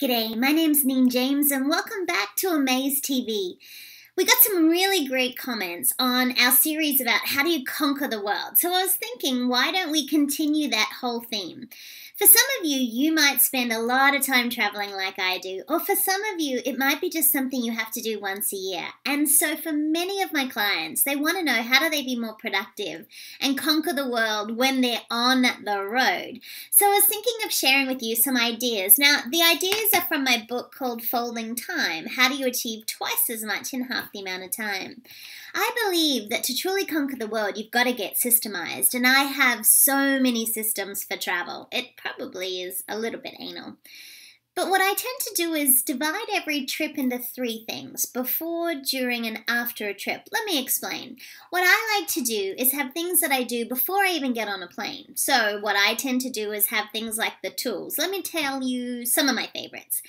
G'day, my name's Neen James and welcome back to Amaze TV. We got some really great comments on our series about how do you conquer the world. So I was thinking, why don't we continue that whole theme? For some of you, you might spend a lot of time traveling like I do, or for some of you, it might be just something you have to do once a year. And so for many of my clients, they want to know how do they be more productive and conquer the world when they're on the road. So I was thinking of sharing with you some ideas. Now, the ideas are from my book called Folding Time, How Do You Achieve Twice as Much in Half the Amount of Time? I believe that to truly conquer the world, you've got to get systemized, and I have so many systems for travel. It probably is a little bit anal. But what I tend to do is divide every trip into 3 things: before, during, and after a trip. Let me explain. What I like to do is have things that I do before I even get on a plane. So what I tend to do is have things like the tools. Let me tell you some of my favorites.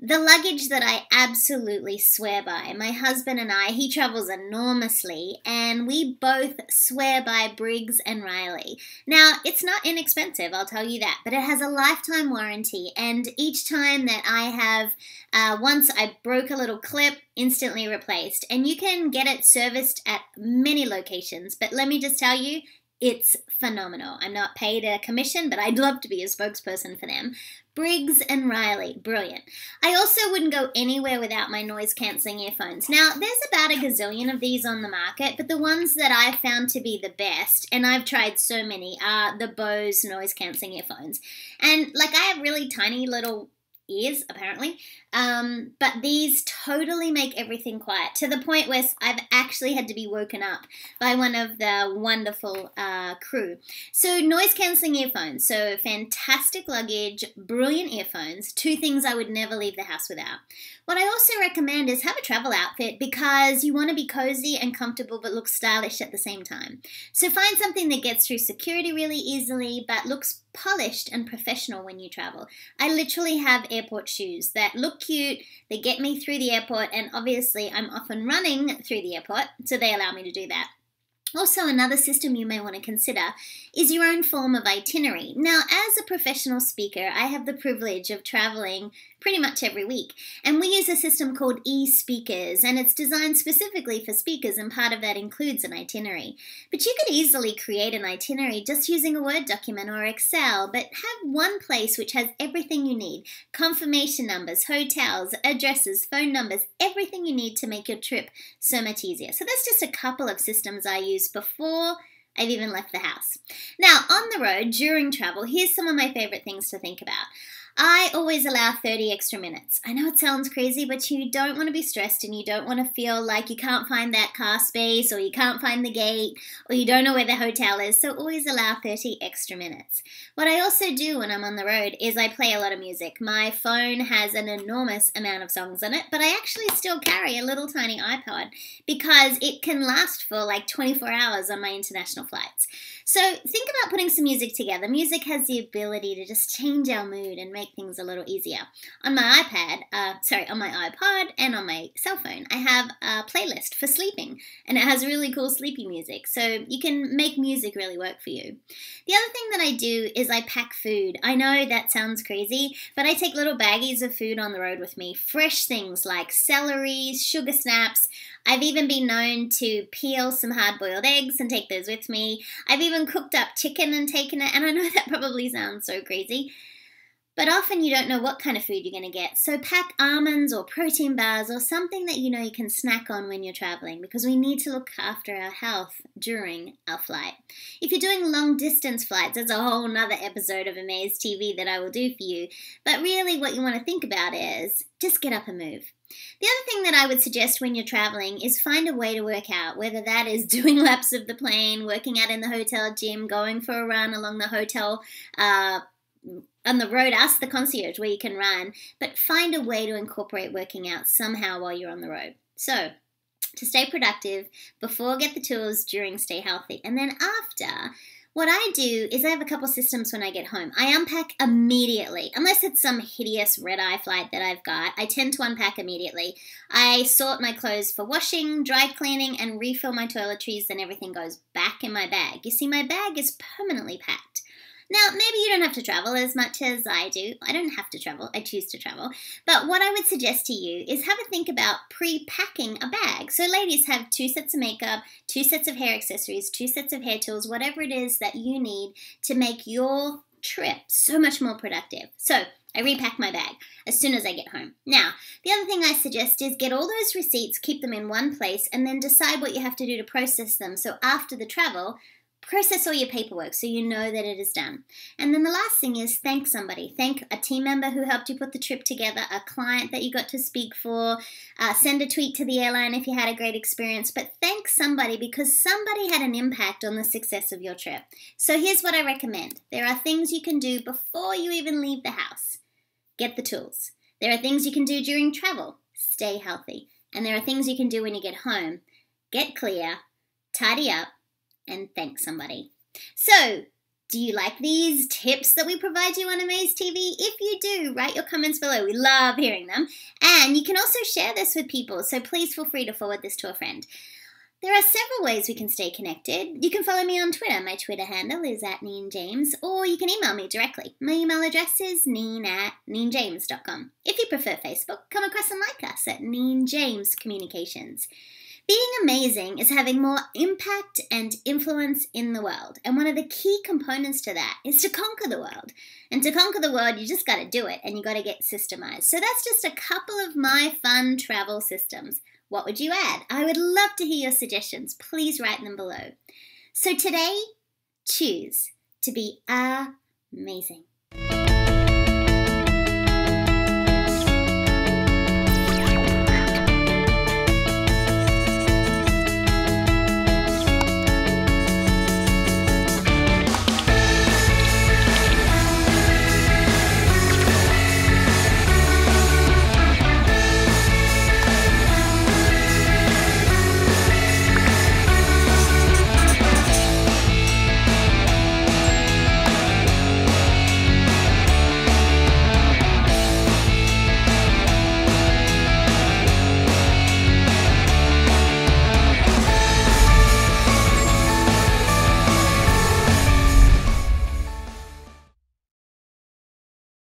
The luggage that I absolutely swear by. My husband and I, he travels enormously, and we both swear by Briggs & Riley. Now, it's not inexpensive, I'll tell you that, but it has a lifetime warranty, and each time that I have, once I broke a little clip, instantly replaced. And you can get it serviced at many locations, but let me just tell you, it's phenomenal. I'm not paid a commission, but I'd love to be a spokesperson for them. Briggs & Riley, brilliant. I also wouldn't go anywhere without my noise-cancelling earphones. Now, there's about a gazillion of these on the market, but the ones that I've found to be the best, and I've tried so many, are the Bose noise-cancelling earphones. And, like, I have really tiny little ears, apparently, but these totally make everything quiet, to the point where I've actually had to be woken up by one of the wonderful crew. So noise-cancelling earphones, so fantastic luggage, brilliant earphones, 2 things I would never leave the house without. What I also recommend is have a travel outfit, because you want to be cozy and comfortable but look stylish at the same time. So find something that gets through security really easily but looks polished and professional when you travel. I literally have airport shoes that look cute, they get me through the airport, and obviously I'm often running through the airport, so they allow me to do that. Also, another system you may want to consider is your own form of itinerary. Now, as a professional speaker, I have the privilege of traveling pretty much every week, and we use a system called e-speakers, and it's designed specifically for speakers, and part of that includes an itinerary. But you could easily create an itinerary just using a Word document or Excel, but have one place which has everything you need: confirmation numbers, hotels, addresses, phone numbers, everything you need to make your trip so much easier. So that's just a couple of systems I use before I've even left the house. Now, on the road, during travel, here's some of my favorite things to think about. I always allow 30 extra minutes. I know it sounds crazy, but you don't want to be stressed, and you don't want to feel like you can't find that car space, or you can't find the gate, or you don't know where the hotel is, so always allow 30 extra minutes. What I also do when I'm on the road is I play a lot of music. My phone has an enormous amount of songs on it, but I actually still carry a little tiny iPod because it can last for like 24 hours on my international flights. So think about putting some music together. Music has the ability to just change our mood and make things a little easier. On my on my iPod and on my cell phone, I have a playlist for sleeping, and it has really cool sleepy music, so you can make music really work for you. The other thing that I do is I pack food. I know that sounds crazy, but I take little baggies of food on the road with me. Fresh things like celery, sugar snaps. I've even been known to peel some hard-boiled eggs and take those with me. I've even cooked up chicken and taken it, and I know that probably sounds so crazy, but often you don't know what kind of food you're going to get. So pack almonds or protein bars or something that you know you can snack on when you're traveling, because we need to look after our health during our flight. If you're doing long distance flights, that's a whole nother episode of Amaze TV that I will do for you. But really what you want to think about is just get up and move. The other thing that I would suggest when you're traveling is find a way to work out, whether that is doing laps of the plane, working out in the hotel gym, going for a run along the hotel on the road. Ask the concierge where you can run, but find a way to incorporate working out somehow while you're on the road. So, to stay productive, before get the tools, during stay healthy, and then after, what I do is I have a couple systems when I get home. I unpack immediately. Unless it's some hideous red-eye flight that I've got, I tend to unpack immediately. I sort my clothes for washing, dry cleaning, and refill my toiletries, then everything goes back in my bag. You see, my bag is permanently packed. Now, maybe you don't have to travel as much as I do. I don't have to travel, I choose to travel. But what I would suggest to you is have a think about pre-packing a bag. So ladies have 2 sets of makeup, 2 sets of hair accessories, 2 sets of hair tools, whatever it is that you need to make your trip so much more productive. So I repack my bag as soon as I get home. Now, the other thing I suggest is get all those receipts, keep them in one place, and then decide what you have to do to process them. So after the travel, process all your paperwork so you know that it is done. And then the last thing is thank somebody. Thank a team member who helped you put the trip together, a client that you got to speak for, send a tweet to the airline if you had a great experience, but thank somebody because somebody had an impact on the success of your trip. So here's what I recommend. There are things you can do before you even leave the house. Get the tools. There are things you can do during travel. Stay healthy. And there are things you can do when you get home. Get clear, tidy up, and thank somebody. So, do you like these tips that we provide you on Amaze TV? If you do, write your comments below. We love hearing them. And you can also share this with people, so please feel free to forward this to a friend. There are several ways we can stay connected. You can follow me on Twitter. My Twitter handle is @NeenJames, or you can email me directly. My email address is neen@neenjames.com. If you prefer Facebook, come across and like us at Neen James Communications. Being amazing is having more impact and influence in the world. And one of the key components to that is to conquer the world. And to conquer the world, you just got to do it and you got to get systemized. So that's just a couple of my fun travel systems. What would you add? I would love to hear your suggestions. Please write them below. So today, choose to be amazing.